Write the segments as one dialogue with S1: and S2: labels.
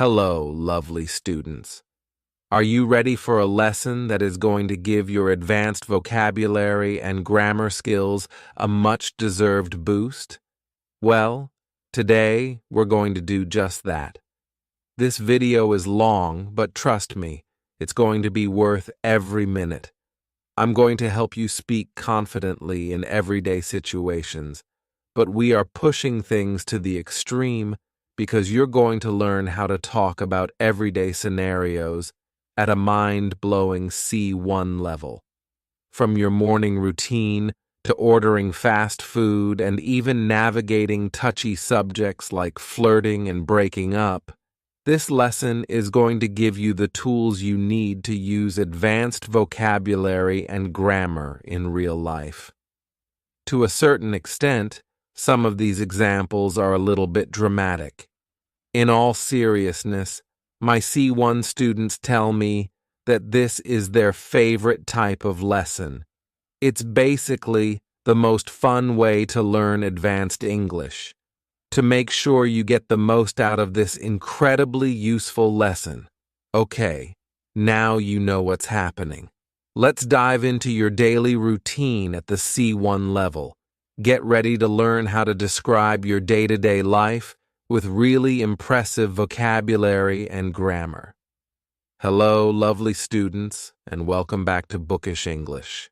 S1: Hello, lovely students. Are you ready for a lesson that is going to give your advanced vocabulary and grammar skills a much-deserved boost? Well, today we're going to do just that. This video is long, but trust me, it's going to be worth every minute. I'm going to help you speak confidently in everyday situations, but we are pushing things to the extreme because you're going to learn how to talk about everyday scenarios at a mind-blowing C1 level. From your morning routine to ordering fast food and even navigating touchy subjects like flirting and breaking up, this lesson is going to give you the tools you need to use advanced vocabulary and grammar in real life. To a certain extent, some of these examples are a little bit dramatic. In all seriousness, my C1 students tell me that this is their favorite type of lesson. It's basically the most fun way to learn advanced English. To make sure you get the most out of this incredibly useful lesson. Okay, now you know what's happening. Let's dive into your daily routine at the C1 level. Get ready to learn how to describe your day-to-day life with really impressive vocabulary and grammar. Hello, lovely students, and welcome back to Bookish English.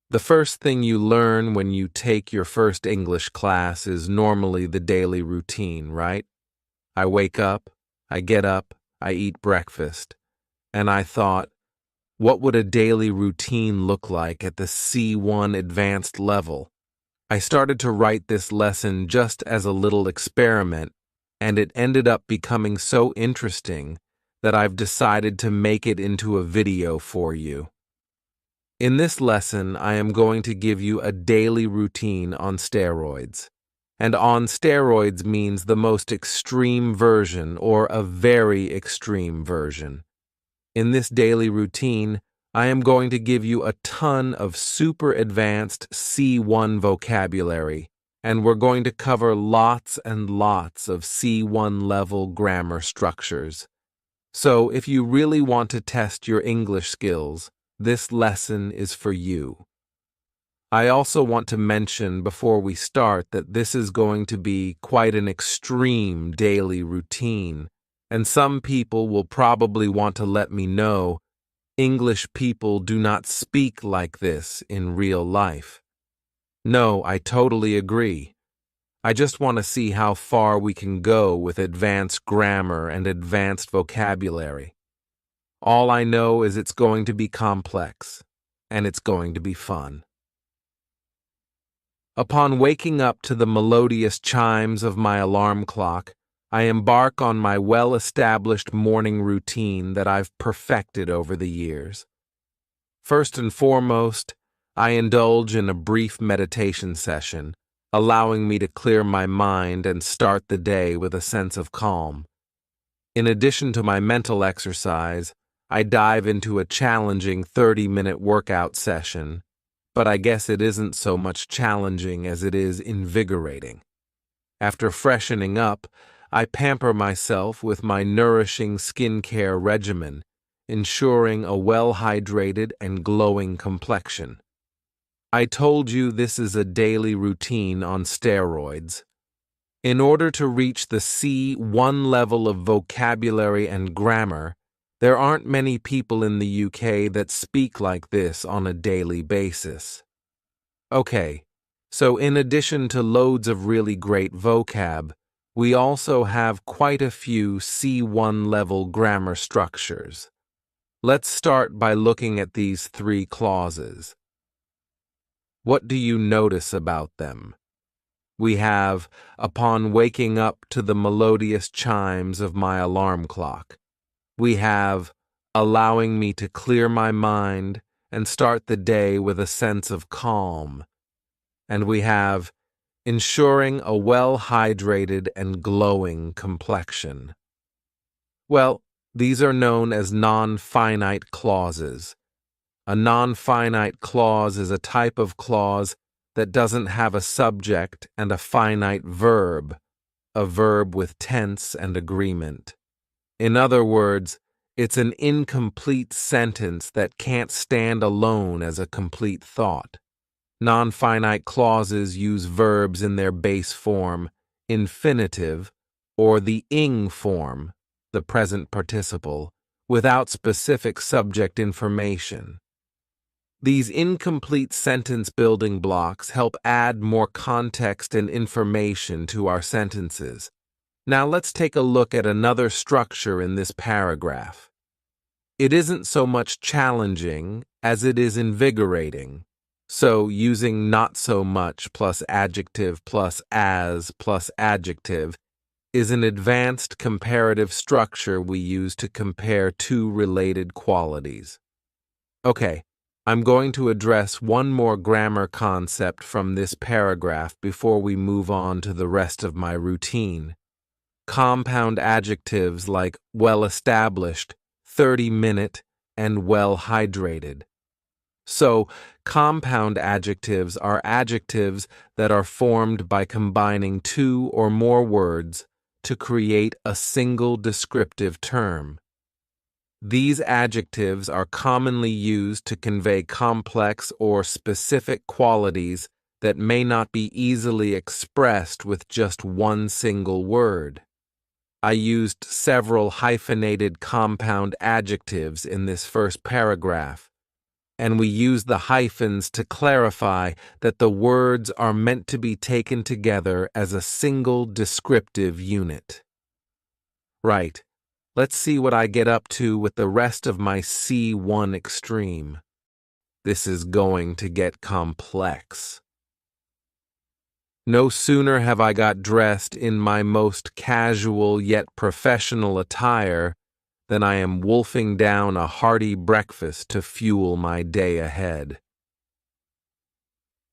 S1: The first thing you learn when you take your first English class is normally the daily routine, right? I wake up, I get up, I eat breakfast, and I thought, what would a daily routine look like at the C1 advanced level? I started to write this lesson just as a little experiment, and it ended up becoming so interesting that I've decided to make it into a video for you. In this lesson, I am going to give you a daily routine on steroids. And on steroids means the most extreme version or a very extreme version. In this daily routine, I am going to give you a ton of super advanced C1 vocabulary, and we're going to cover lots and lots of C1 level grammar structures. So if you really want to test your English skills, this lesson is for you. I also want to mention before we start that this is going to be quite an extreme daily routine, and some people will probably want to let me know English people do not speak like this in real life. No, I totally agree. I just want to see how far we can go with advanced grammar and advanced vocabulary. All I know is it's going to be complex, and it's going to be fun. Upon waking up to the melodious chimes of my alarm clock, I embark on my well-established morning routine that I've perfected over the years. First and foremost, I indulge in a brief meditation session, allowing me to clear my mind and start the day with a sense of calm. In addition to my mental exercise, I dive into a challenging 30-minute workout session, but I guess it isn't so much challenging as it is invigorating. After freshening up, I pamper myself with my nourishing skincare regimen, ensuring a well-hydrated and glowing complexion. I told you this is a daily routine on steroids. In order to reach the C1 level of vocabulary and grammar, there aren't many people in the UK that speak like this on a daily basis. Okay, so in addition to loads of really great vocab, we also have quite a few C1 level grammar structures. Let's start by looking at these three clauses. What do you notice about them? We have, upon waking up to the melodious chimes of my alarm clock. We have, allowing me to clear my mind and start the day with a sense of calm. And we have, ensuring a well-hydrated and glowing complexion. Well, these are known as non-finite clauses. A non-finite clause is a type of clause that doesn't have a subject and a finite verb, a verb with tense and agreement. In other words, it's an incomplete sentence that can't stand alone as a complete thought. Non-finite clauses use verbs in their base form, infinitive, or the ing form, the present participle, without specific subject information. These incomplete sentence building blocks help add more context and information to our sentences. Now let's take a look at another structure in this paragraph. It isn't so much challenging as it is invigorating. So using not so much plus adjective plus as plus adjective is an advanced comparative structure we use to compare two related qualities. Okay, I'm going to address one more grammar concept from this paragraph before we move on to the rest of my routine. Compound adjectives like well-established, 30-minute, and well-hydrated. So, compound adjectives are adjectives that are formed by combining two or more words to create a single descriptive term. These adjectives are commonly used to convey complex or specific qualities that may not be easily expressed with just one single word. I used several hyphenated compound adjectives in this first paragraph, and we use the hyphens to clarify that the words are meant to be taken together as a single descriptive unit. Right, let's see what I get up to with the rest of my C1 extreme. This is going to get complex. No sooner have I got dressed in my most casual yet professional attire than I am wolfing down a hearty breakfast to fuel my day ahead.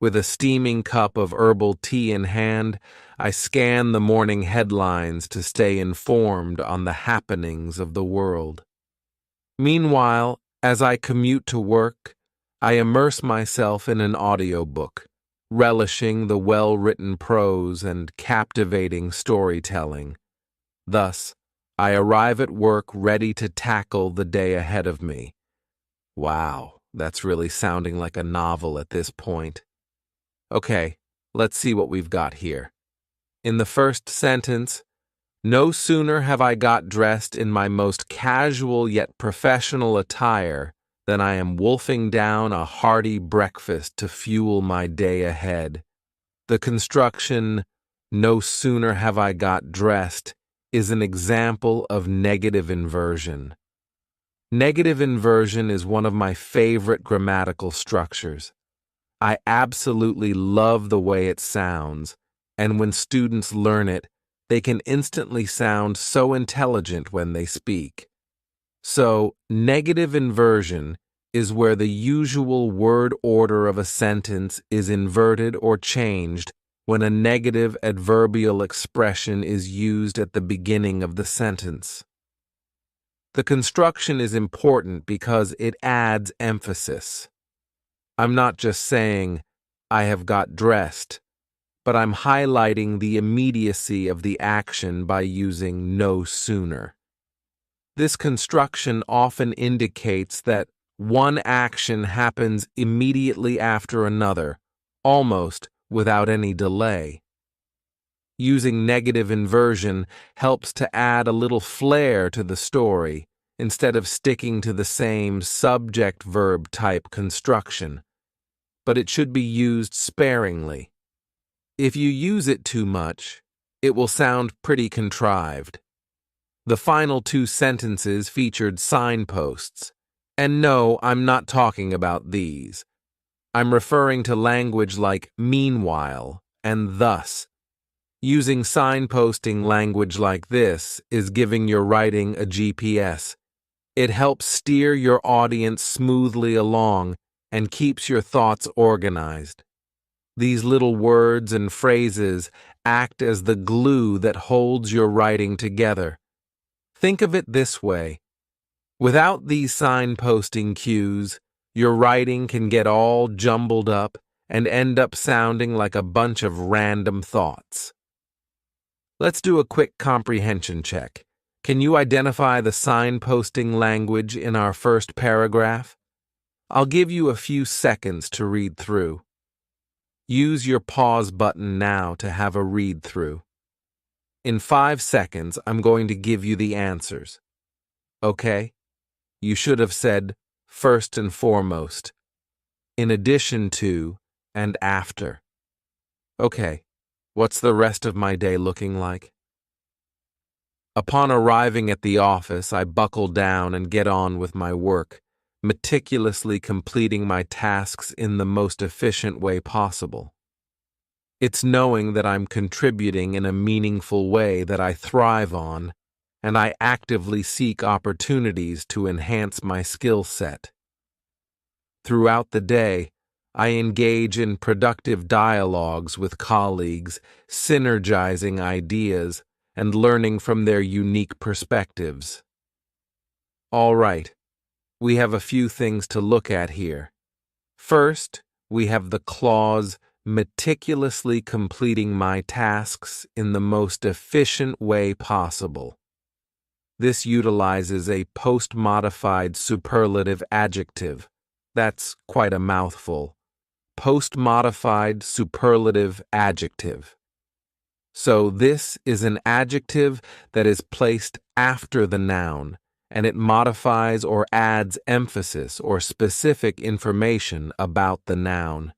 S1: With a steaming cup of herbal tea in hand, I scan the morning headlines to stay informed on the happenings of the world. Meanwhile, as I commute to work, I immerse myself in an audiobook, relishing the well-written prose and captivating storytelling. Thus, I arrive at work ready to tackle the day ahead of me. Wow, that's really sounding like a novel at this point. Okay, let's see what we've got here. In the first sentence, no sooner have I got dressed in my most casual yet professional attire than I am wolfing down a hearty breakfast to fuel my day ahead. The construction, no sooner have I got dressed, is an example of negative inversion. Negative inversion is one of my favorite grammatical structures. I absolutely love the way it sounds, and when students learn it, they can instantly sound so intelligent when they speak. So, negative inversion is where the usual word order of a sentence is inverted or changed when a negative adverbial expression is used at the beginning of the sentence. The construction is important because it adds emphasis. I'm not just saying, I have got dressed, but I'm highlighting the immediacy of the action by using no sooner. This construction often indicates that one action happens immediately after another, almost without any delay. Using negative inversion helps to add a little flair to the story, instead of sticking to the same subject-verb type construction. But it should be used sparingly. If you use it too much, it will sound pretty contrived. The final two sentences featured signposts, and no, I'm not talking about these. I'm referring to language like meanwhile and thus. Using signposting language like this is giving your writing a GPS. It helps steer your audience smoothly along and keeps your thoughts organized. These little words and phrases act as the glue that holds your writing together. Think of it this way. Without these signposting cues, your writing can get all jumbled up and end up sounding like a bunch of random thoughts. Let's do a quick comprehension check. Can you identify the signposting language in our first paragraph? I'll give you a few seconds to read through. Use your pause button now to have a read through. In 5 seconds, I'm going to give you the answers. Okay? You should have said first and foremost, in addition to, and after. Okay, what's the rest of my day looking like? Upon arriving at the office, I buckle down and get on with my work, meticulously completing my tasks in the most efficient way possible. It's knowing that I'm contributing in a meaningful way that I thrive on, and I actively seek opportunities to enhance my skill set. Throughout the day, I engage in productive dialogues with colleagues, synergizing ideas and learning from their unique perspectives. All right, we have a few things to look at here. First, we have the clause, meticulously completing my tasks in the most efficient way possible. This utilizes a post-modified superlative adjective. That's quite a mouthful. Post-modified superlative adjective. So this is an adjective that is placed after the noun, and it modifies or adds emphasis or specific information about the noun.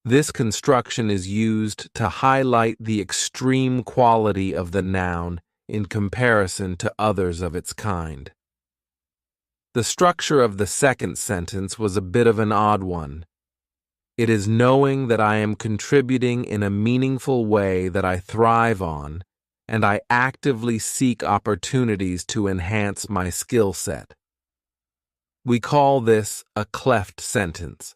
S1: This construction is used to highlight the extreme quality of the noun in comparison to others of its kind. The structure of the second sentence was a bit of an odd one. It is knowing that I am contributing in a meaningful way that I thrive on, and I actively seek opportunities to enhance my skill set. We call this a cleft sentence.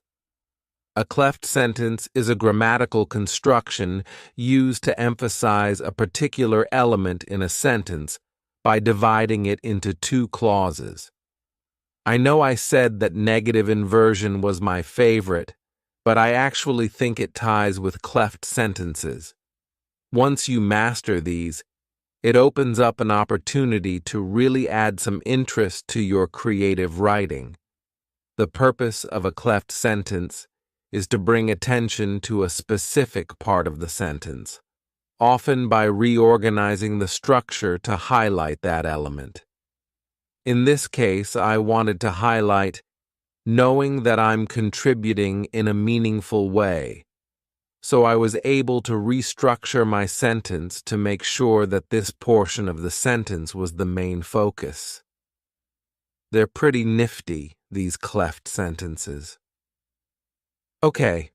S1: A cleft sentence is a grammatical construction used to emphasize a particular element in a sentence by dividing it into 2 clauses. I know I said that negative inversion was my favorite, but I actually think it ties with cleft sentences. Once you master these, it opens up an opportunity to really add some interest to your creative writing. The purpose of a cleft sentence is to bring attention to a specific part of the sentence, often by reorganizing the structure to highlight that element. In this case, I wanted to highlight knowing that I'm contributing in a meaningful way, so I was able to restructure my sentence to make sure that this portion of the sentence was the main focus. They're pretty nifty, these cleft sentences. Okay,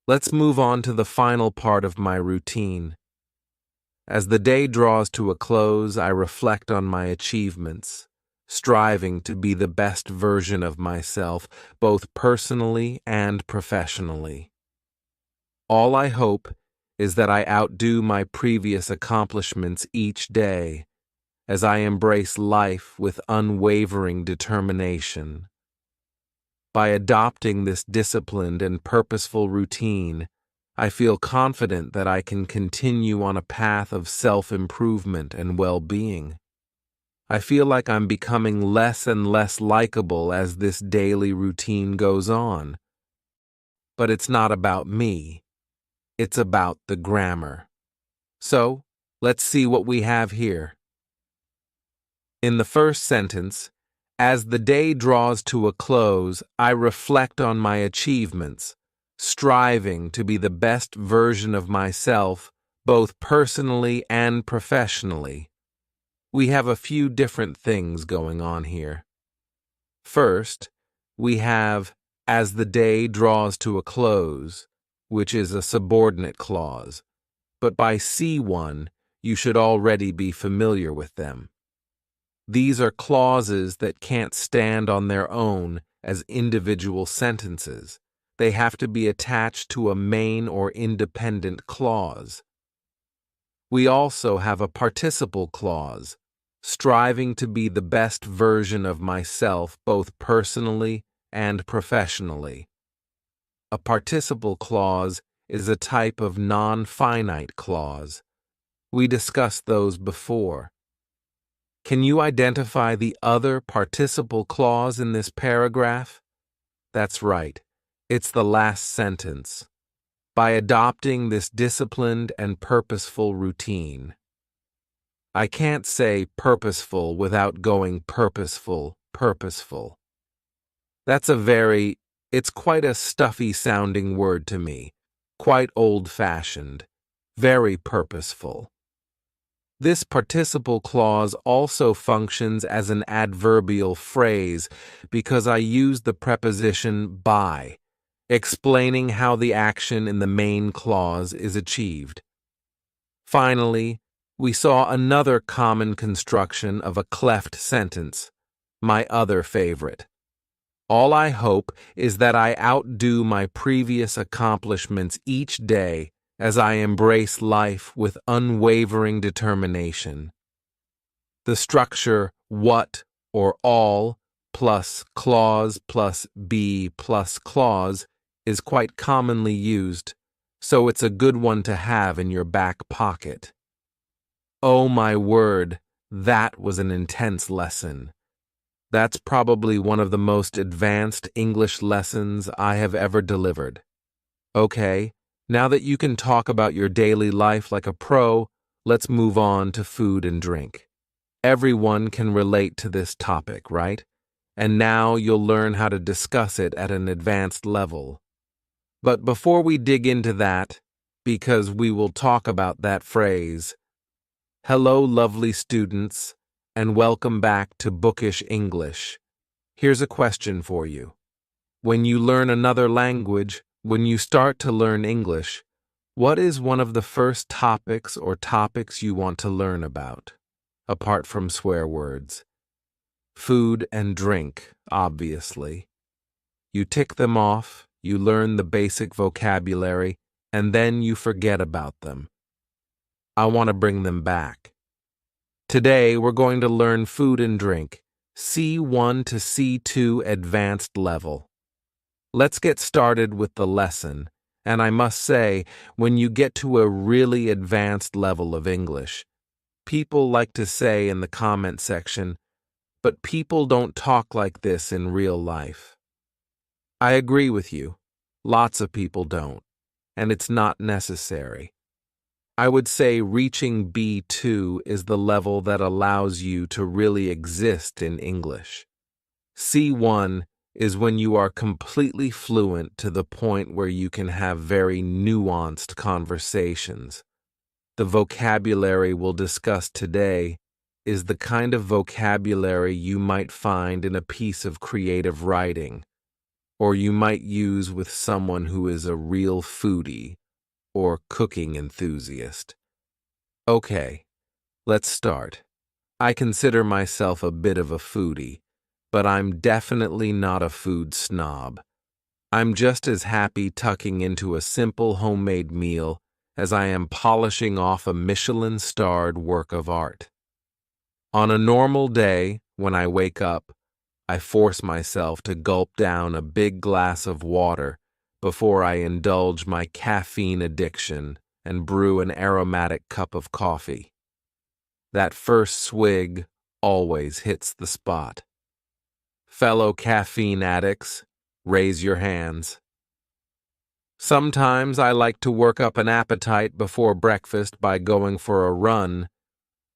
S1: let's move on to the final part of my routine. As the day draws to a close, I reflect on my achievements, striving to be the best version of myself, both personally and professionally. All I hope is that I outdo my previous accomplishments each day, as I embrace life with unwavering determination. By adopting this disciplined and purposeful routine, I feel confident that I can continue on a path of self-improvement and well-being. I feel like I'm becoming less and less likable as this daily routine goes on. But it's not about me. It's about the grammar. So, let's see what we have here. In the first sentence, as the day draws to a close, I reflect on my achievements, striving to be the best version of myself, both personally and professionally. We have a few different things going on here. First, we have as the day draws to a close, which is a subordinate clause, but by C1, you should already be familiar with them. These are clauses that can't stand on their own as individual sentences. They have to be attached to a main or independent clause. We also have a participle clause, striving to be the best version of myself both personally and professionally. A participle clause is a type of non-finite clause. We discussed those before. Can you identify the other participle clause in this paragraph? That's right. It's the last sentence. By adopting this disciplined and purposeful routine. I can't say purposeful without going purposeful. It's quite a stuffy sounding word to me, quite old-fashioned, very purposeful. This participle clause also functions as an adverbial phrase because I use the preposition by, explaining how the action in the main clause is achieved. Finally, we saw another common construction of a cleft sentence, my other favorite. All I hope is that I outdo my previous accomplishments each day as I embrace life with unwavering determination. The structure what or all plus clause plus be plus clause is quite commonly used, so it's a good one to have in your back pocket. Oh my word, that was an intense lesson. That's probably one of the most advanced English lessons I have ever delivered. Okay, now that you can talk about your daily life like a pro, let's move on to food and drink. Everyone can relate to this topic, right? And now you'll learn how to discuss it at an advanced level. But before we dig into that, because we will talk about that phrase, hello, lovely students, and welcome back to Bookish English. Here's a question for you. When you learn another language, when you start to learn English, what is one of the first topics or topics you want to learn about, apart from swear words? Food and drink, obviously. You tick them off, you learn the basic vocabulary, and then you forget about them. I want to bring them back. Today, we're going to learn food and drink, C1 to C2 advanced level. Let's get started with the lesson, and I must say, when you get to a really advanced level of English, people like to say in the comment section, but people don't talk like this in real life. I agree with you. Lots of people don't, and it's not necessary. I would say reaching B2 is the level that allows you to really exist in English. C1 is when you are completely fluent to the point where you can have very nuanced conversations. The vocabulary we'll discuss today is the kind of vocabulary you might find in a piece of creative writing, or you might use with someone who is a real foodie or cooking enthusiast. Okay, let's start. I consider myself a bit of a foodie, but I'm definitely not a food snob. I'm just as happy tucking into a simple homemade meal as I am polishing off a Michelin-starred work of art. On a normal day, when I wake up, I force myself to gulp down a big glass of water before I indulge my caffeine addiction and brew an aromatic cup of coffee. That first swig always hits the spot. Fellow caffeine addicts, raise your hands. Sometimes I like to work up an appetite before breakfast by going for a run.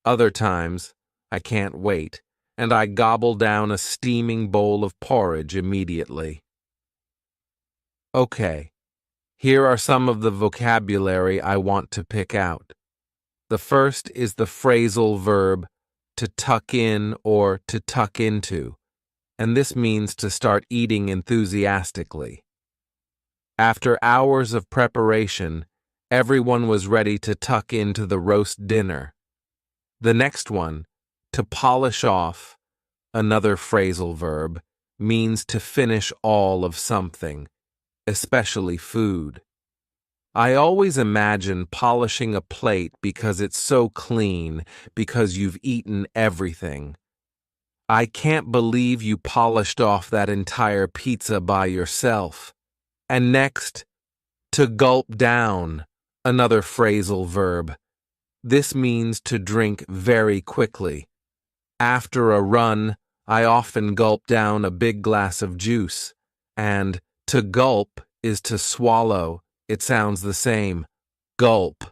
S1: Other times, I can't wait, and I gobble down a steaming bowl of porridge immediately. Okay, here are some of the vocabulary I want to pick out. The first is the phrasal verb to tuck in or to tuck into, and this means to start eating enthusiastically. After hours of preparation, everyone was ready to tuck into the roast dinner. The next one, to polish off, another phrasal verb, means to finish all of something, especially food. I always imagine polishing a plate because it's so clean, because you've eaten everything. I can't believe you polished off that entire pizza by yourself. And next, to gulp down, another phrasal verb. This means to drink very quickly. After a run, I often gulp down a big glass of juice. And to gulp is to swallow. It sounds the same. Gulp.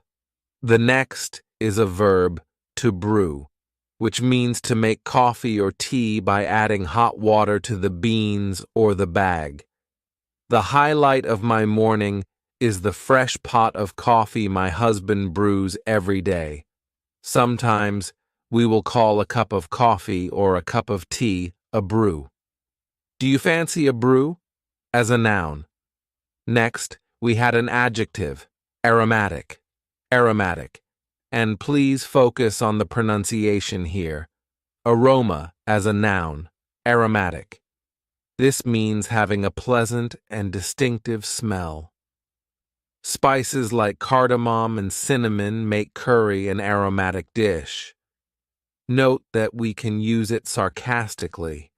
S1: The next is a verb, to brew, which means to make coffee or tea by adding hot water to the beans or the bag. The highlight of my morning is the fresh pot of coffee my husband brews every day. Sometimes we will call a cup of coffee or a cup of tea a brew. Do you fancy a brew? As a noun. Next, we had an adjective, aromatic. Aromatic. And please focus on the pronunciation here. Aroma as a noun, aromatic. This means having a pleasant and distinctive smell. Spices like cardamom and cinnamon make curry an aromatic dish. Note that we can use it sarcastically.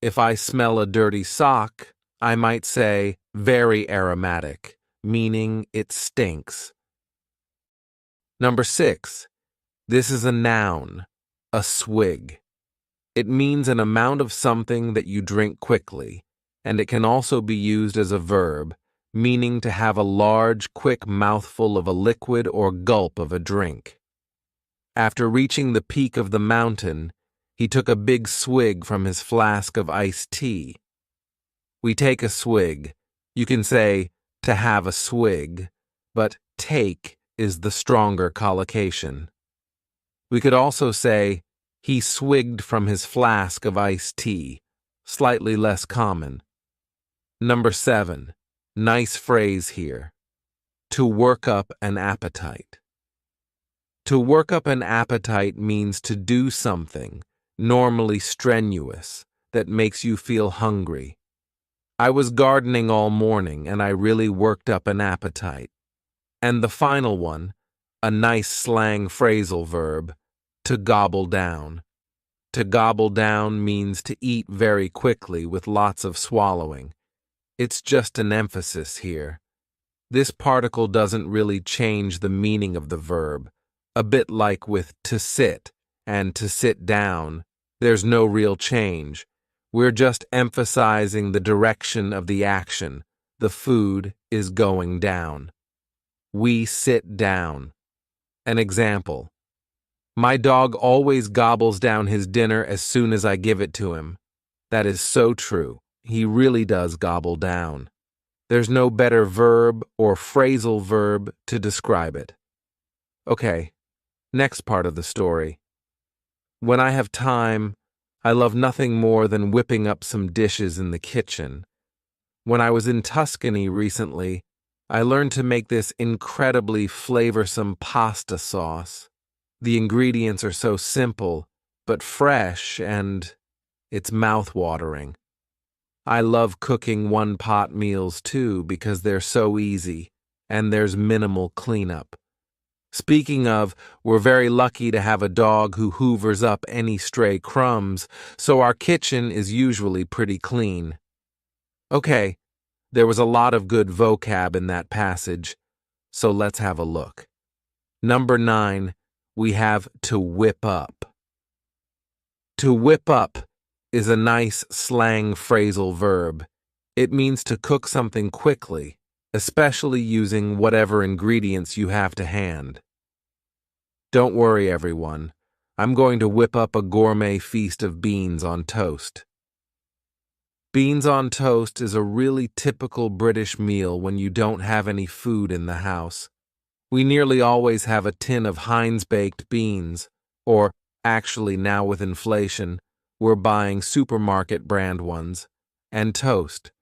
S1: If I smell a dirty sock, I might say, very aromatic, meaning it stinks. Number 6. This is a noun, a swig. It means an amount of something that you drink quickly, and it can also be used as a verb, meaning to have a large, quick mouthful of a liquid or gulp of a drink. After reaching the peak of the mountain, he took a big swig from his flask of iced tea. We take a swig. You can say, to have a swig, but take is the stronger collocation. We could also say, he swigged from his flask of iced tea, slightly less common. Number 7. Nice phrase here. To work up an appetite. To work up an appetite means to do something, normally strenuous, that makes you feel hungry. I was gardening all morning and I really worked up an appetite. And the final one, a nice slang phrasal verb, to gobble down. To gobble down means to eat very quickly with lots of swallowing. It's just an emphasis here. This particle doesn't really change the meaning of the verb, a bit like with to sit and to sit down. There's no real change. We're just emphasizing the direction of the action. The food is going down. We sit down. An example. My dog always gobbles down his dinner as soon as I give it to him. That is so true. He really does gobble down. There's no better verb or phrasal verb to describe it. Okay, next part of the story. When I have time, I love nothing more than whipping up some dishes in the kitchen. When I was in Tuscany recently, I learned to make this incredibly flavorsome pasta sauce. The ingredients are so simple, but fresh, and it's mouth-watering. I love cooking one-pot meals too because they're so easy, and there's minimal cleanup. Speaking of, we're very lucky to have a dog who hoovers up any stray crumbs, so our kitchen is usually pretty clean. Okay, there was a lot of good vocab in that passage, so let's have a look. Number 9, we have to whip up. To whip up is a nice slang phrasal verb. It means to cook something quickly, especially using whatever ingredients you have to hand. Don't worry, everyone. I'm going to whip up a gourmet feast of beans on toast. Beans on toast is a really typical British meal when you don't have any food in the house. We nearly always have a tin of Heinz baked beans, or actually now with inflation, we're buying supermarket brand ones, and toast.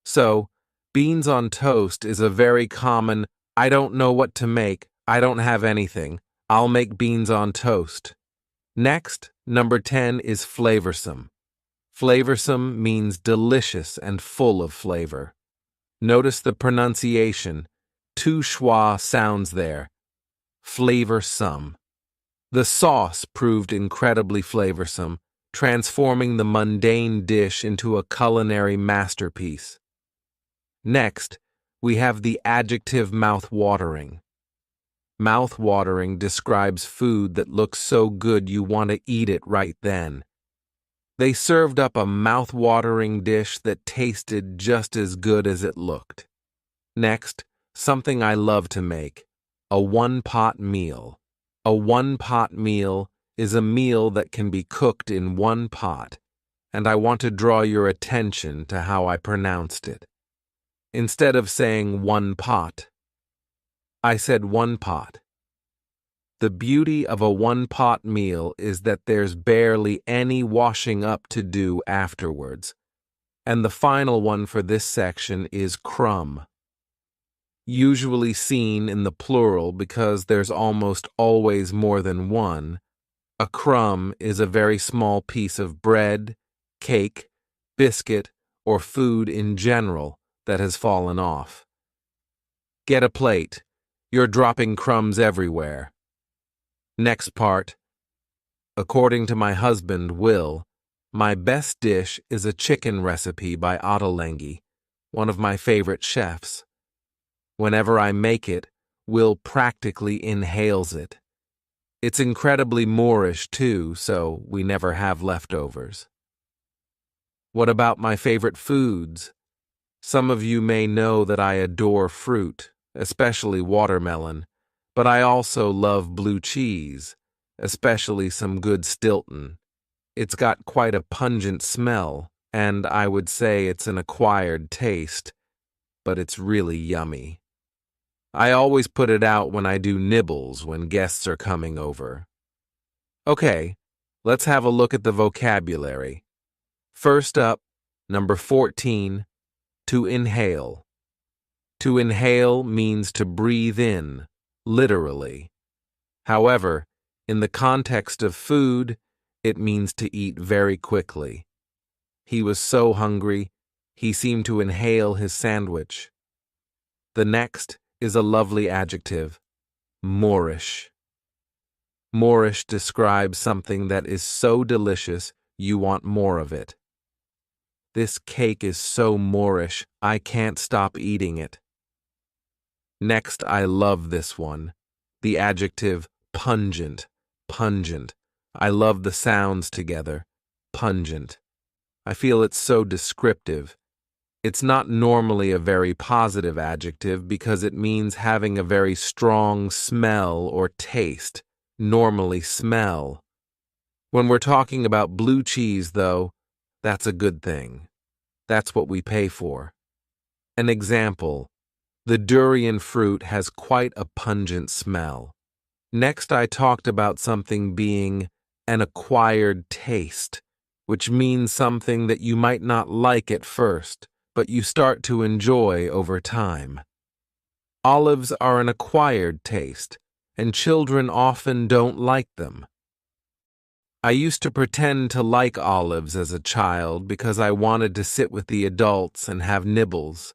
S1: So, beans on toast is a very common, I don't know what to make, I don't have anything, I'll make beans on toast. Next, number 10 is flavorsome. Flavorsome means delicious and full of flavor. Notice the pronunciation. Two schwa sounds there. Flavorsome. The sauce proved incredibly flavorsome, transforming the mundane dish into a culinary masterpiece. Next, we have the adjective mouth-watering. Mouth-watering describes food that looks so good you want to eat it right then. They served up a mouth-watering dish that tasted just as good as it looked. Next, something I love to make, a one-pot meal. A one-pot meal is a meal that can be cooked in one pot, and I want to draw your attention to how I pronounced it. Instead of saying one pot, I said one pot. The beauty of a one-pot meal is that there's barely any washing up to do afterwards. And the final one for this section is crumb. Usually seen in the plural because there's almost always more than one, a crumb is a very small piece of bread, cake, biscuit, or food in general that has fallen off. Get a plate. You're dropping crumbs everywhere. Next part. According to my husband, Will, my best dish is a chicken recipe by Ottolenghi, one of my favorite chefs. Whenever I make it, Will practically inhales it. It's incredibly Moorish, too, so we never have leftovers. What about my favorite foods? Some of you may know that I adore fruit, especially watermelon, but I also love blue cheese, especially some good Stilton. It's got quite a pungent smell, and I would say it's an acquired taste, but it's really yummy. I always put it out when I do nibbles when guests are coming over. Okay, let's have a look at the vocabulary. First up, number 14, to inhale. To inhale means to breathe in, literally. However, in the context of food, it means to eat very quickly. He was so hungry, he seemed to inhale his sandwich. The next is a lovely adjective, Moorish. Moorish describes something that is so delicious you want more of it. This cake is so Moorish, I can't stop eating it. Next, I love this one, the adjective pungent, pungent. I love the sounds together, pungent. I feel it's so descriptive. It's not normally a very positive adjective because it means having a very strong smell or taste, normally smell. When we're talking about blue cheese, though, that's a good thing. That's what we pay for. An example, the durian fruit has quite a pungent smell. Next, I talked about something being an acquired taste, which means something that you might not like at first, but you start to enjoy over time. Olives are an acquired taste, and children often don't like them. I used to pretend to like olives as a child because I wanted to sit with the adults and have nibbles,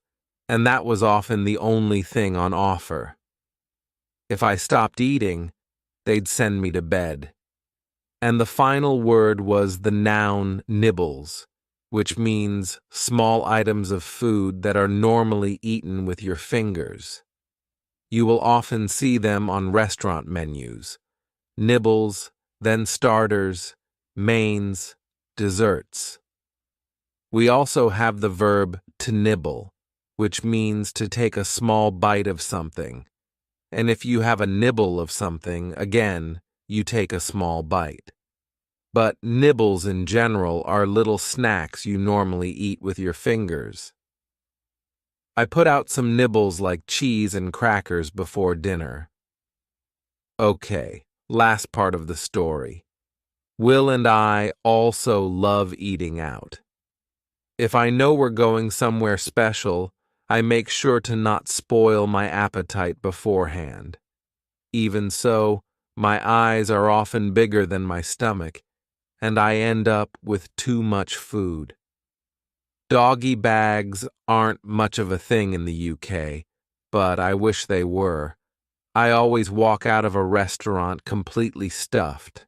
S1: and that was often the only thing on offer. If I stopped eating, they'd send me to bed. And the final word was the noun nibbles, which means small items of food that are normally eaten with your fingers. You will often see them on restaurant menus. Nibbles, then starters, mains, desserts. We also have the verb to nibble, which means to take a small bite of something. And if you have a nibble of something, again, you take a small bite. But nibbles in general are little snacks you normally eat with your fingers. I put out some nibbles like cheese and crackers before dinner. Okay, last part of the story. Will and I also love eating out. If I know we're going somewhere special, I make sure to not spoil my appetite beforehand. Even so, my eyes are often bigger than my stomach, and I end up with too much food. Doggy bags aren't much of a thing in the UK, but I wish they were. I always walk out of a restaurant completely stuffed.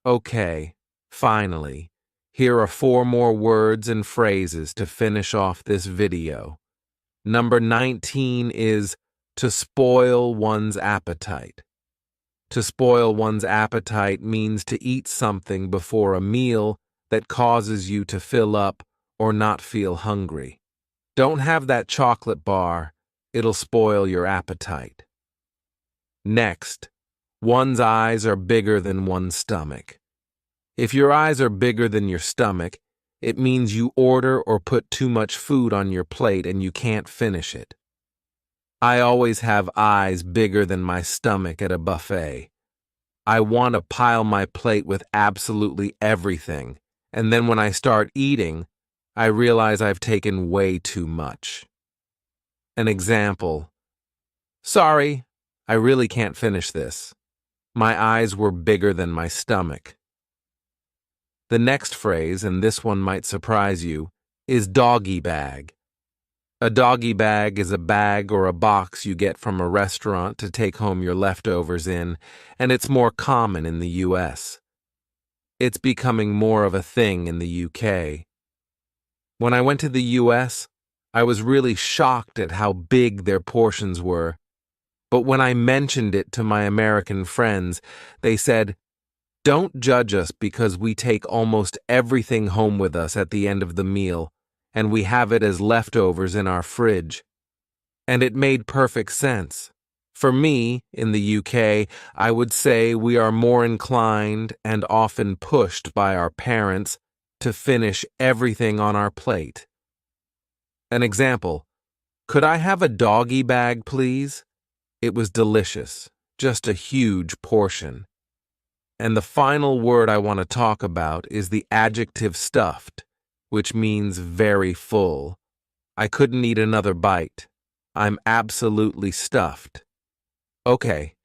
S1: Okay, finally, here are 4 more words and phrases to finish off this video. Number 19 is To spoil one's appetite. To spoil one's appetite means to eat something before a meal that causes you to fill up or not feel hungry. Don't have that chocolate bar, it'll spoil your appetite. Next, one's eyes are bigger than one's stomach. If your eyes are bigger than your stomach, it means you order or put too much food on your plate and you can't finish it. I always have eyes bigger than my stomach at a buffet. I want to pile my plate with absolutely everything, and then when I start eating, I realize I've taken way too much. An example. Sorry, I really can't finish this. My eyes were bigger than my stomach. The next phrase, and this one might surprise you, is doggy bag. A doggy bag is a bag or a box you get from a restaurant to take home your leftovers in, and it's more common in the US. It's becoming more of a thing in the UK. When I went to the US, I was really shocked at how big their portions were, but when I mentioned it to my American friends, they said, "Don't judge us because we take almost everything home with us at the end of the meal, and we have it as leftovers in our fridge." And it made perfect sense. For me, in the UK, I would say we are more inclined and often pushed by our parents to finish everything on our plate. An example, could I have a doggy bag, please? It was delicious, just a huge portion. And the final word I want to talk about is the adjective stuffed, which means very full. I couldn't eat another bite. I'm absolutely stuffed. Okay,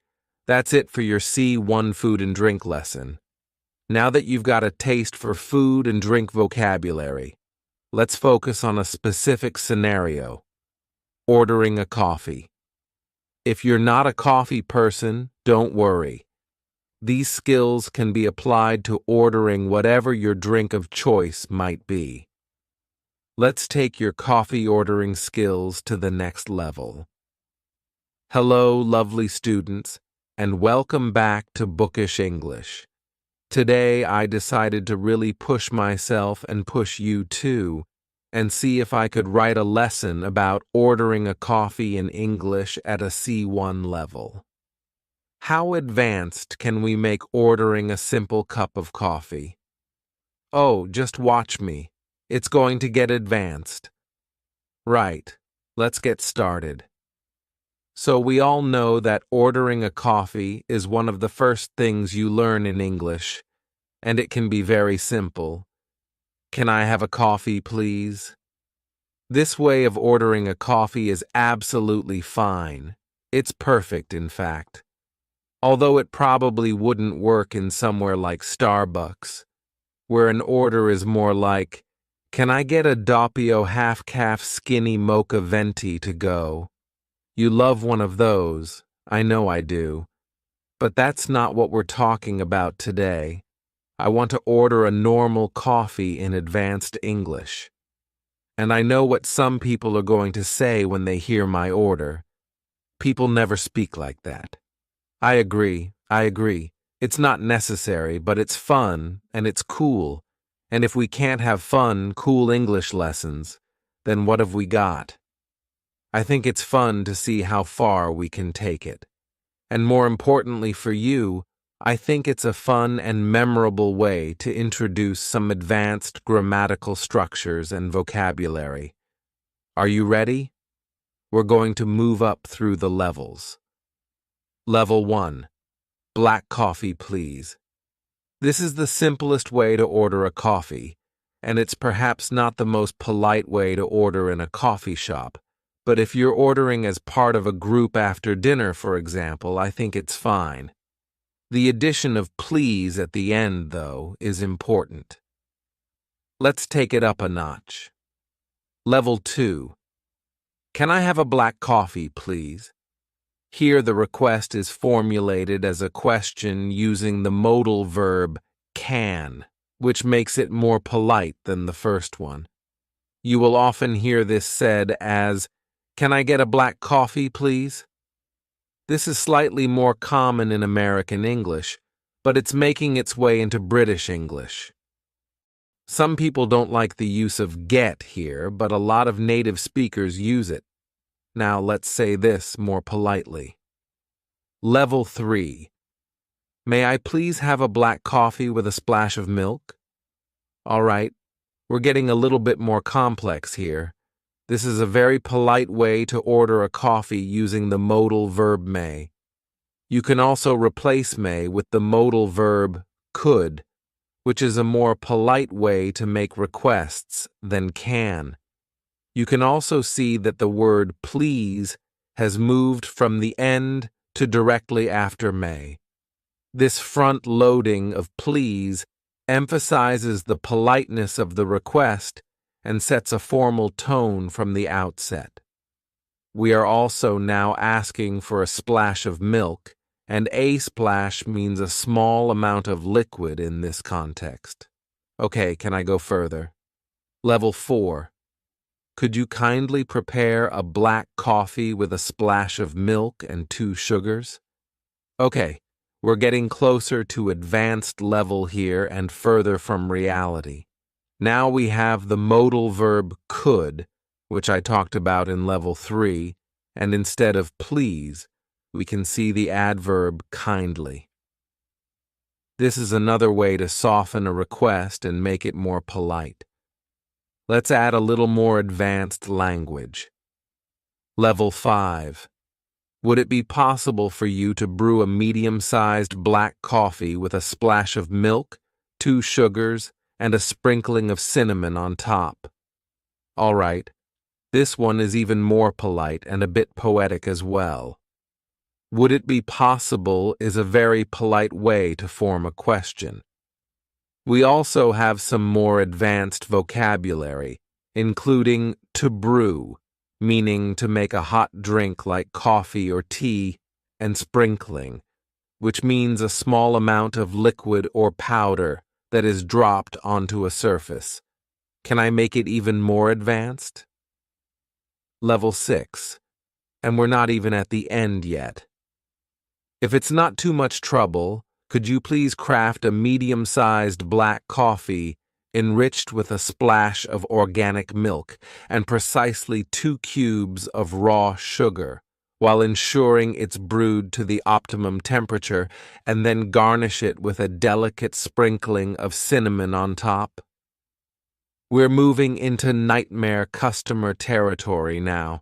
S1: that's it for your C1 food and drink lesson. Now that you've got a taste for food and drink vocabulary, let's focus on a specific scenario. Ordering a coffee. If you're not a coffee person, don't worry. These skills can be applied to ordering whatever your drink of choice might be. Let's take your coffee ordering skills to the next level. Hello, lovely students, and welcome back to Bookish English. Today, I decided to really push myself and push you too, and see if I could write a lesson about ordering a coffee in English at a C1 level. How advanced can we make ordering a simple cup of coffee? Oh, just watch me. It's going to get advanced. Right, let's get started. So we all know that ordering a coffee is one of the first things you learn in English, and it can be very simple. Can I have a coffee, please? This way of ordering a coffee is absolutely fine. It's perfect, in fact. Although it probably wouldn't work in somewhere like Starbucks, where an order is more like, "Can I get a doppio half-calf skinny mocha venti to go?" You love one of those, I know I do. But that's not what we're talking about today. I want to order a normal coffee in advanced English. And I know what some people are going to say when they hear my order. People never speak like that. I agree. It's not necessary, but it's fun, and it's cool. And if we can't have fun, cool English lessons, then what have we got? I think it's fun to see how far we can take it. And more importantly for you, I think it's a fun and memorable way to introduce some advanced grammatical structures and vocabulary. Are you ready? We're going to move up through the levels. Level 1. Black coffee, please. This is the simplest way to order a coffee, and it's perhaps not the most polite way to order in a coffee shop. But if you're ordering as part of a group after dinner, for example, I think it's fine. The addition of please at the end, though, is important. Let's take it up a notch. Level 2. Can I have a black coffee, please? Here the request is formulated as a question using the modal verb can, which makes it more polite than the first one. You will often hear this said as, "Can I get a black coffee, please?" This is slightly more common in American English, but it's making its way into British English. Some people don't like the use of get here, but a lot of native speakers use it. Now let's say this more politely. Level 3. May I please have a black coffee with a splash of milk? All right, we're getting a little bit more complex here. This is a very polite way to order a coffee using the modal verb may. You can also replace may with the modal verb could, which is a more polite way to make requests than can. You can also see that the word please has moved from the end to directly after may. This front loading of please emphasizes the politeness of the request and sets a formal tone from the outset. We are also now asking for a splash of milk, and a splash means a small amount of liquid in this context. Okay, can I go further? Level 4. Could you kindly prepare a black coffee with a splash of milk and 2 sugars? Okay, we're getting closer to advanced level here and further from reality. Now we have the modal verb could, which I talked about in level 3, and instead of please, we can see the adverb kindly. This is another way to soften a request and make it more polite. Let's add a little more advanced language. Level 5. Would it be possible for you to brew a medium-sized black coffee with a splash of milk, 2 sugars, and a sprinkling of cinnamon on top? All right, this one is even more polite and a bit poetic as well. Would it be possible is a very polite way to form a question. We also have some more advanced vocabulary, including to brew, meaning to make a hot drink like coffee or tea, and sprinkling, which means a small amount of liquid or powder that is dropped onto a surface. Can I make it even more advanced? Level 6, and we're not even at the end yet. If it's not too much trouble, could you please craft a medium-sized black coffee enriched with a splash of organic milk and precisely 2 cubes of raw sugar, while ensuring it's brewed to the optimum temperature, and then garnish it with a delicate sprinkling of cinnamon on top? We're moving into nightmare customer territory now.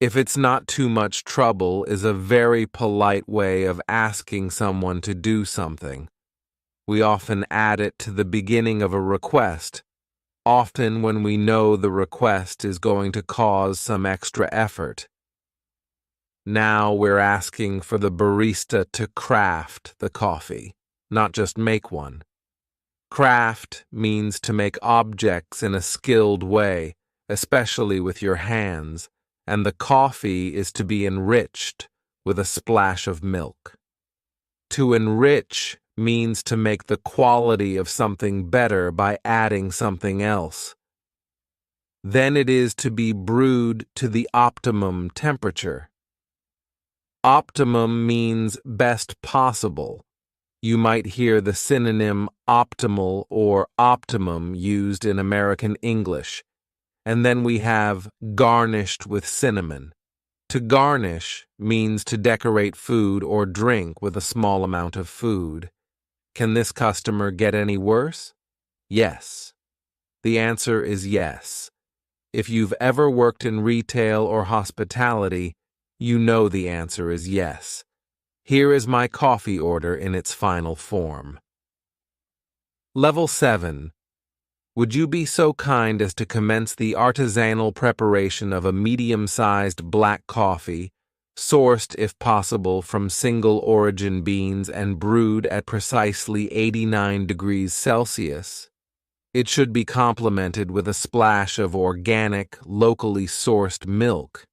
S1: If it's not too much trouble is a very polite way of asking someone to do something. We often add it to the beginning of a request, often when we know the request is going to cause some extra effort. Now we're asking for the barista to craft the coffee, not just make one. Craft means to make objects in a skilled way, especially with your hands, and the coffee is to be enriched with a splash of milk. To enrich means to make the quality of something better by adding something else. Then it is to be brewed to the optimum temperature. Optimum means best possible. You might hear the synonym optimal or optimum used in American English. And then we have garnished with cinnamon. To garnish means to decorate food or drink with a small amount of food. Can this customer get any worse? Yes. The answer is yes. If you've ever worked in retail or hospitality, you know the answer is yes. Here is my coffee order in its final form. Level 7. Would you be so kind as to commence the artisanal preparation of a medium-sized black coffee, sourced if possible from single-origin beans and brewed at precisely 89 degrees Celsius? It should be complemented with a splash of organic, locally sourced milk,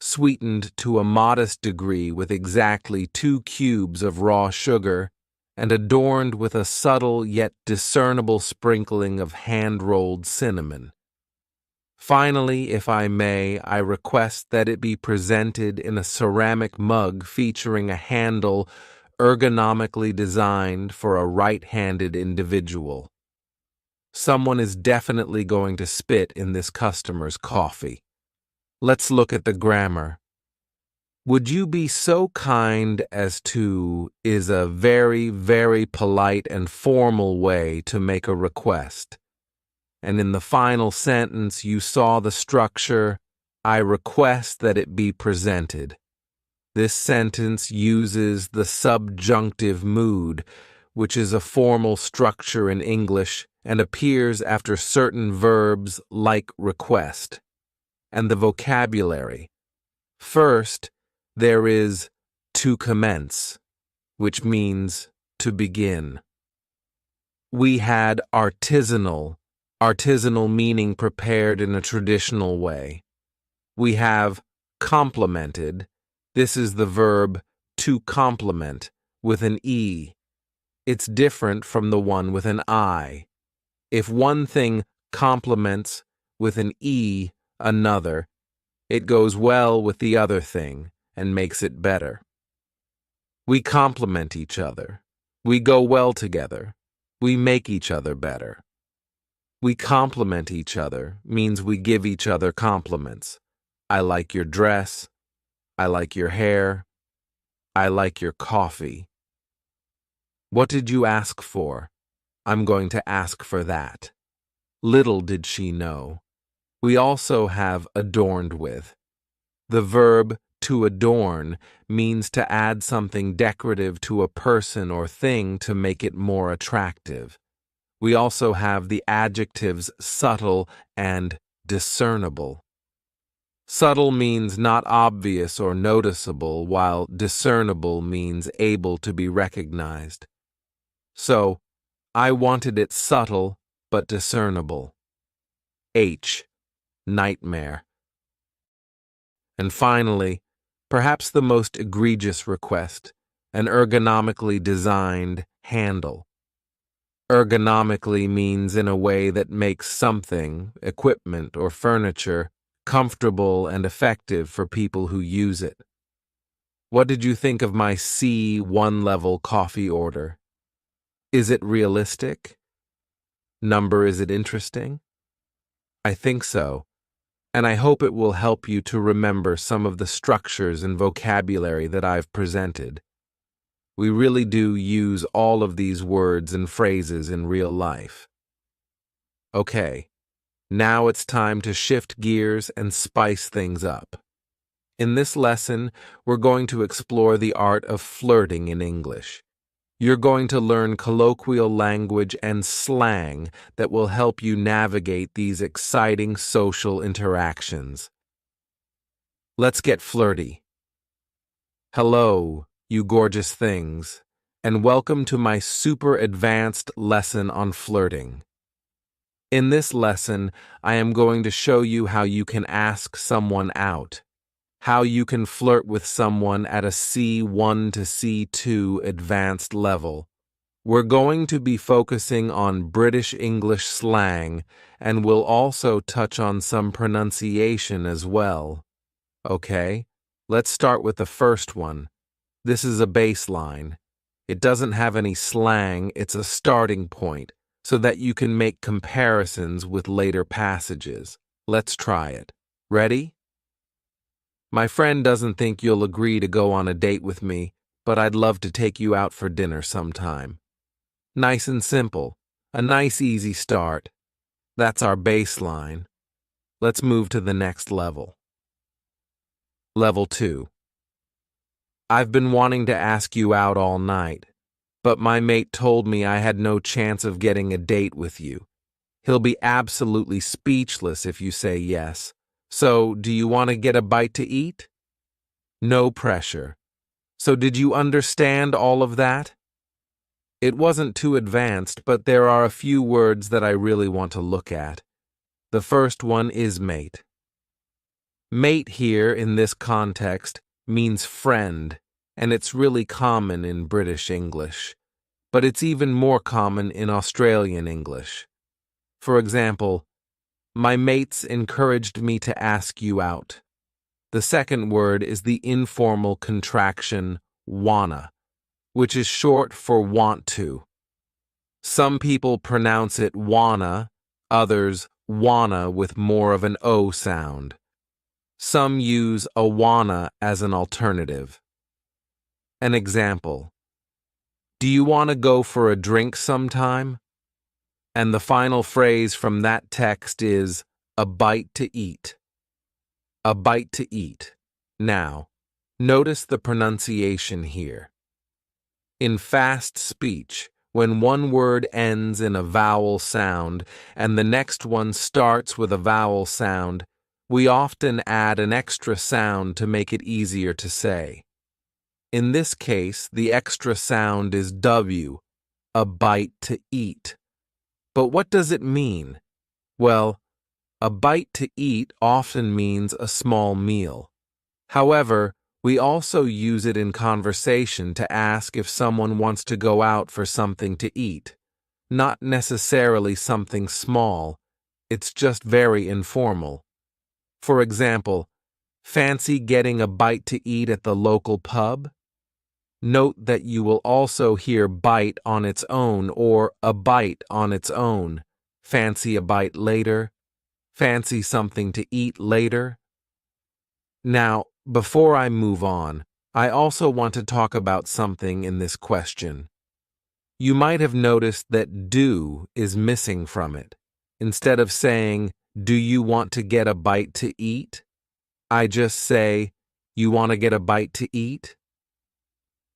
S1: sweetened to a modest degree with exactly 2 cubes of raw sugar, and adorned with a subtle yet discernible sprinkling of hand-rolled cinnamon. Finally, if I may, I request that it be presented in a ceramic mug featuring a handle ergonomically designed for a right-handed individual. Someone is definitely going to spit in this customer's coffee. Let's look at the grammar. Would you be so kind as to is a very, very polite and formal way to make a request. And in the final sentence, you saw the structure, I request that it be presented. This sentence uses the subjunctive mood, which is a formal structure in English and appears after certain verbs like request. And the vocabulary. First, there is to commence, which means to begin. We had artisanal meaning prepared in a traditional way. We have complimented. This is the verb to compliment with an E. It's different from the one with an I. If one thing complements with an E another, it goes well with the other thing and makes it better. We complement each other. We go well together. We make each other better. We compliment each other means we give each other compliments. I like your dress. I like your hair. I like your coffee. What did you ask for? I'm going to ask for that. Little did she know. We also have adorned with. The verb to adorn means to add something decorative to a person or thing to make it more attractive. We also have the adjectives subtle and discernible. Subtle means not obvious or noticeable, while discernible means able to be recognized. So, I wanted it subtle but discernible. H. Nightmare. And finally, perhaps the most egregious request, an ergonomically designed handle. Ergonomically means in a way that makes something, equipment or furniture, comfortable and effective for people who use it. What did you think of my C1 level coffee order? Is it realistic? Is it interesting? I think so, and I hope it will help you to remember some of the structures and vocabulary that I've presented. We really do use all of these words and phrases in real life. Okay, now it's time to shift gears and spice things up. In this lesson, we're going to explore the art of flirting in English. You're going to learn colloquial language and slang that will help you navigate these exciting social interactions. Let's get flirty. Hello, you gorgeous things, and welcome to my super advanced lesson on flirting. In this lesson, I am going to show you how you can ask someone out, how you can flirt with someone at a C1 to C2 advanced level. We're going to be focusing on British English slang, and we'll also touch on some pronunciation as well. Okay, let's start with the first one. This is a baseline. It doesn't have any slang, it's a starting point, so that you can make comparisons with later passages. Let's try it. Ready? My friend doesn't think you'll agree to go on a date with me, but I'd love to take you out for dinner sometime. Nice and simple. A nice easy start. That's our baseline. Let's move to the next level. Level 2. I've been wanting to ask you out all night, but my mate told me I had no chance of getting a date with you. He'll be absolutely speechless if you say yes. So, do you want to get a bite to eat? No pressure. So did you understand all of that? It wasn't too advanced, but there are a few words that I really want to look at. The first one is mate. Mate here in this context means friend, and it's really common in British English, but it's even more common in Australian English. For example, My mates encouraged me to ask you out. The second word is the informal contraction wanna, which is short for want to. Some people pronounce it wanna, others wanna with more of an O sound. Some use awana as an alternative. An example: do you want to go for a drink sometime? And the final phrase from that text is a bite to eat. A bite to eat. Now, notice the pronunciation here. In fast speech, when one word ends in a vowel sound and the next one starts with a vowel sound, we often add an extra sound to make it easier to say. In this case, the extra sound is W, a bite to eat. But what does it mean? Well, a bite to eat often means a small meal. However, we also use it in conversation to ask if someone wants to go out for something to eat. Not necessarily something small, it's just very informal. For example, fancy getting a bite to eat at the local pub? Note that you will also hear bite on its own or a bite on its own. Fancy a bite later? Fancy something to eat later? Now, before I move on, I also want to talk about something in this question. You might have noticed that do is missing from it. Instead of saying, do you want to get a bite to eat? I just say, you want to get a bite to eat?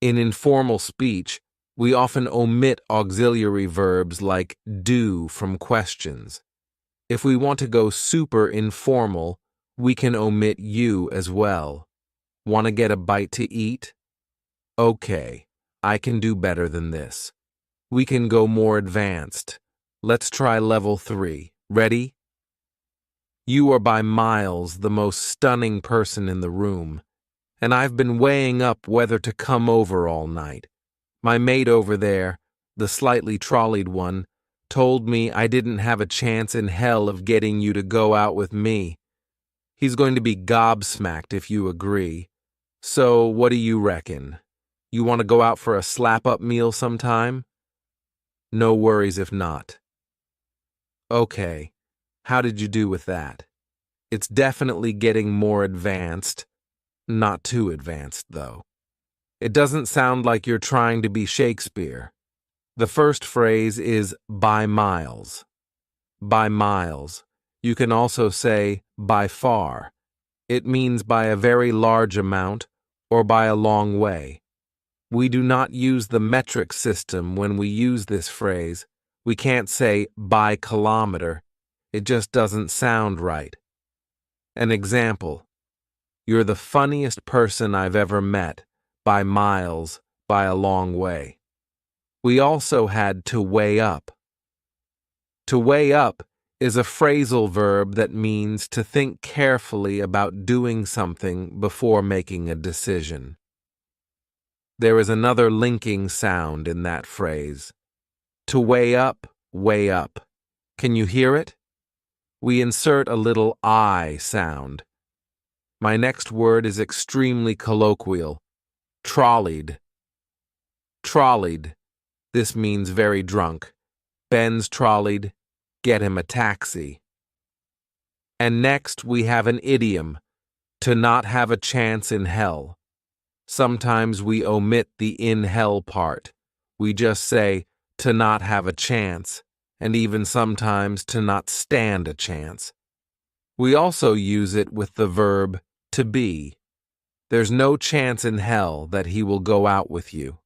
S1: In informal speech, we often omit auxiliary verbs like do from questions. If we want to go super informal, we can omit you as well. Want to get a bite to eat? Okay, I can do better than this. We can go more advanced. Let's try level 3. Ready? You are by miles the most stunning person in the room, and I've been weighing up whether to come over all night. My mate over there, the slightly trolleyed one, told me I didn't have a chance in hell of getting you to go out with me. He's going to be gobsmacked if you agree. So what do you reckon? You want to go out for a slap-up meal sometime? No worries if not. Okay, how did you do with that? It's definitely getting more advanced. Not too advanced, though. It doesn't sound like you're trying to be Shakespeare. The first phrase is by miles. By miles. You can also say by far. It means by a very large amount or by a long way. We do not use the metric system when we use this phrase. We can't say by kilometer. It just doesn't sound right. An example: you're the funniest person I've ever met, by miles, by a long way. We also had to weigh up. To weigh up is a phrasal verb that means to think carefully about doing something before making a decision. There is another linking sound in that phrase. To weigh up, way up. Can you hear it? We insert a little I sound. My next word is extremely colloquial. Trolleyed. Trolleyed. This means very drunk. Ben's trolleyed. Get him a taxi. And next we have an idiom. To not have a chance in hell. Sometimes we omit the in hell part. We just say, to not have a chance, and even sometimes to not stand a chance. We also use it with the verb to be. There's no chance in hell that he will go out with you.